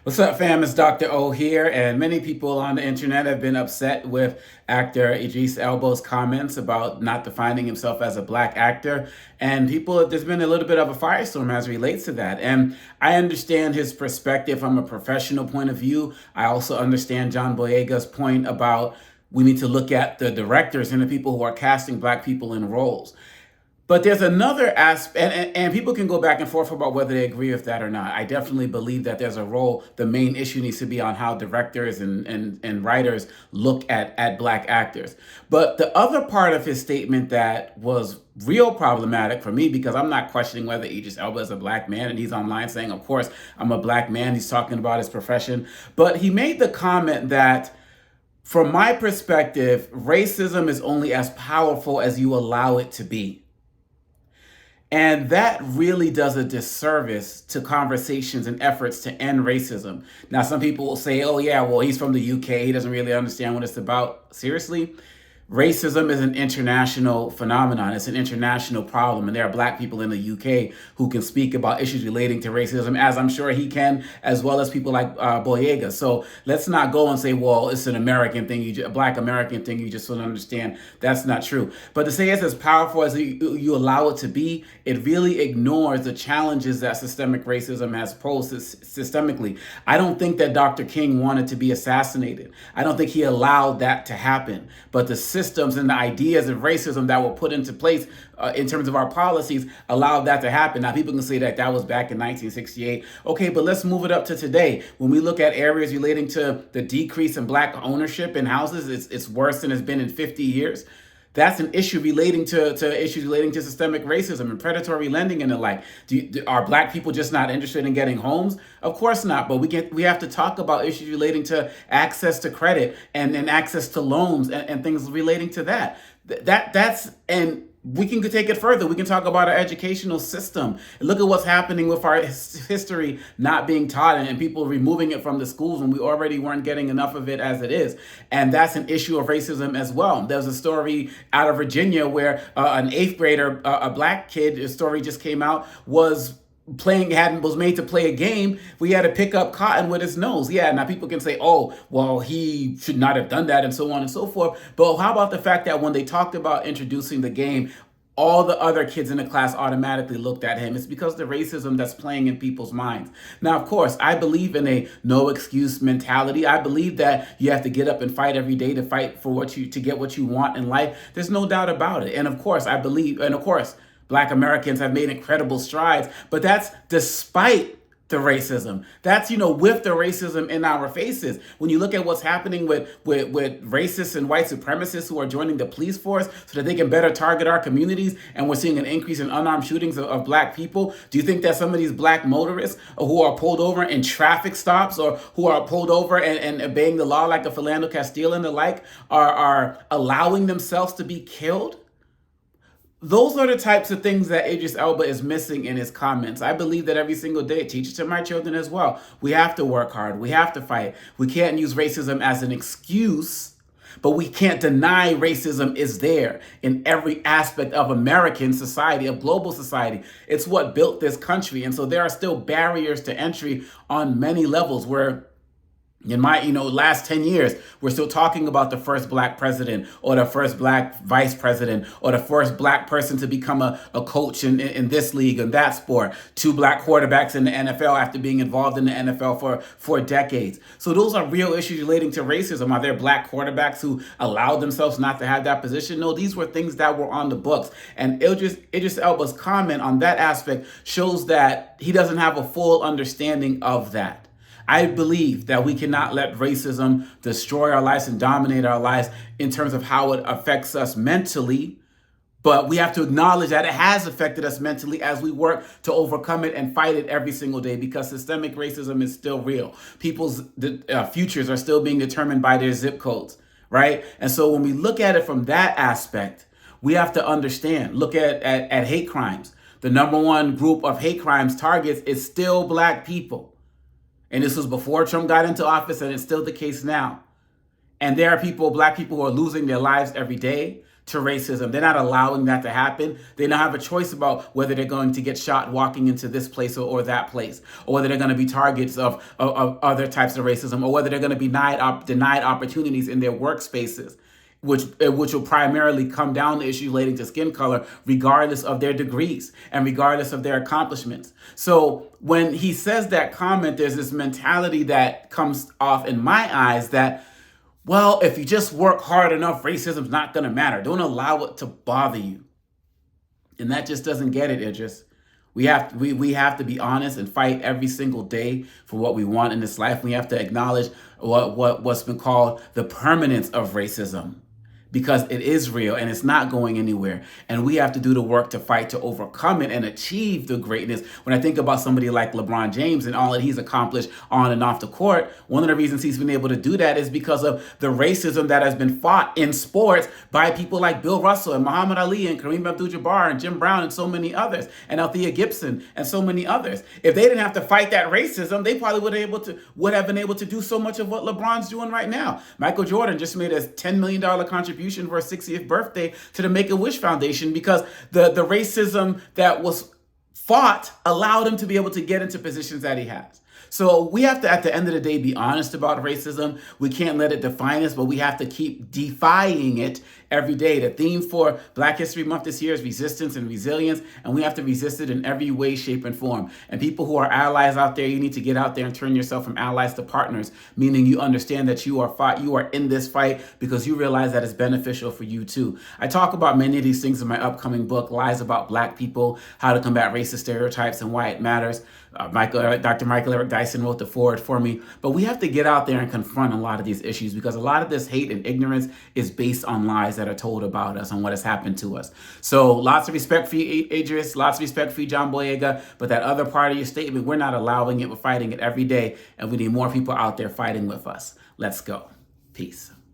What's up, fam? It's Dr. O here, and many people on the internet have been upset with actor Idris Elba's comments about not defining himself as a black actor. And there's been a little bit of a firestorm as it relates to that. And I understand his perspective from a professional point of view. I also understand John Boyega's point about we need to look at the directors and the people who are casting black people in roles. But there's another aspect, and people can go back and forth about whether they agree with that or not. I definitely believe that there's a role. The main issue needs to be on how directors and writers look at black actors. But the other part of his statement that was real problematic for me, because I'm not questioning whether Idris Elba is a black man, and he's online saying, of course, I'm a black man. He's talking about his profession. But he made the comment that, from my perspective, racism is only as powerful as you allow it to be. And that really does a disservice to conversations and efforts to end racism. Now, some people will say, oh, yeah, well, he's from the UK. He doesn't really understand what it's about. Seriously? Racism is an international phenomenon. It's an international problem. And there are black people in the UK who can speak about issues relating to racism, as I'm sure he can, as well as people like Boyega. So let's not go and say, well, it's an American thing, a black American thing, you just don't understand. That's not true. But to say it's as powerful as you allow it to be, it really ignores the challenges that systemic racism has posed systemically. I don't think that Dr. King wanted to be assassinated. I don't think he allowed that to happen. But the systems and the ideas of racism that were put into place in terms of our policies allowed that to happen. Now, people can say that that was back in 1968. Okay, but let's move it up to today. When we look at areas relating to the decrease in black ownership in houses, it's worse than it's been in 50 years. That's an issue relating to issues relating to systemic racism and predatory lending and the like. Are black people just not interested in getting homes? Of course not. But we have to talk about issues relating to access to credit and access to loans and things relating to that. And we can take it further. We can talk about our educational system. Look at what's happening with our history not being taught and people removing it from the schools when we already weren't getting enough of it as it is. And that's an issue of racism as well. There's a story out of Virginia where an eighth grader, a black kid, a story just came out, was made to play a game where he had to pick up cotton with his nose. Yeah, now people can say, oh, well, he should not have done that and so on and so forth. But how about the fact that when they talked about introducing the game, all the other kids in the class automatically looked at him? It's because the racism that's playing in people's minds. Now, of course, I believe in a no excuse mentality. I believe that you have to get up and fight every day to fight for to get what you want in life. There's no doubt about it. And of course, Black Americans have made incredible strides, but that's despite the racism. That's, with the racism in our faces. When you look at what's happening with racists and white supremacists who are joining the police force so that they can better target our communities, and we're seeing an increase in unarmed shootings of black people, do you think that some of these black motorists who are pulled over in traffic stops or who are pulled over and obeying the law like a Philando Castile and the like are allowing themselves to be killed? Those are the types of things that Idris Elba is missing in his comments. I believe that every single day. I teach it to my children as well. We have to work hard. We have to fight. We can't use racism as an excuse, but we can't deny racism is there in every aspect of American society, of global society. It's what built this country. And so there are still barriers to entry on many levels where in my, last 10 years, we're still talking about the first black president or the first black vice president or the first black person to become a coach in this league and that sport. 2 black quarterbacks in the NFL after being involved in the NFL for decades. So those are real issues relating to racism. Are there black quarterbacks who allowed themselves not to have that position? No, these were things that were on the books. And Idris Elba's comment on that aspect shows that he doesn't have a full understanding of that. I believe that we cannot let racism destroy our lives and dominate our lives in terms of how it affects us mentally, but we have to acknowledge that it has affected us mentally as we work to overcome it and fight it every single day, because systemic racism is still real. People's futures are still being determined by their zip codes, right? And so when we look at it from that aspect, we have to understand, look at hate crimes. The number one group of hate crimes targets is still black people. And this was before Trump got into office, and it's still the case now. And there are black people who are losing their lives every day. to racism. They're not allowing that to happen. They don't have a choice about whether they're going to get shot walking into this place or that place, or whether they're going to be targets of other types of racism, or whether they're going to be denied opportunities in their workspaces, which will primarily come down to issues relating to skin color, regardless of their degrees and regardless of their accomplishments. So when he says that comment, there's this mentality that comes off in my eyes that, well, if you just work hard enough, racism's not going to matter. Don't allow it to bother you. And that just doesn't get it, Idris. We have to be honest and fight every single day for what we want in this life. We have to acknowledge what's been called the permanence of racism, because it is real and it's not going anywhere. And we have to do the work to fight to overcome it and achieve the greatness. When I think about somebody like LeBron James and all that he's accomplished on and off the court, one of the reasons he's been able to do that is because of the racism that has been fought in sports by people like Bill Russell and Muhammad Ali and Kareem Abdul-Jabbar and Jim Brown and so many others, and Althea Gibson and so many others. If they didn't have to fight that racism, they probably would have been able to do so much of what LeBron's doing right now. Michael Jordan just made a $10 million contribution for his 60th birthday to the Make-A-Wish Foundation because the racism that was fought allowed him to be able to get into positions that he has. So we have to, at the end of the day, be honest about racism. We can't let it define us, but we have to keep defying it every day. The theme for Black History Month this year is resistance and resilience, and we have to resist it in every way, shape, and form. And people who are allies out there, you need to get out there and turn yourself from allies to partners, meaning you understand that you are in this fight because you realize that it's beneficial for you too. I talk about many of these things in my upcoming book, Lies About Black People, How to Combat Racist Stereotypes and Why It Matters. Dr. Michael Eric Dyson wrote the foreword for me. But we have to get out there and confront a lot of these issues because a lot of this hate and ignorance is based on lies that are told about us and what has happened to us. So lots of respect for you, Idris. Lots of respect for you, John Boyega. But that other part of your statement, we're not allowing it. We're fighting it every day. And we need more people out there fighting with us. Let's go. Peace.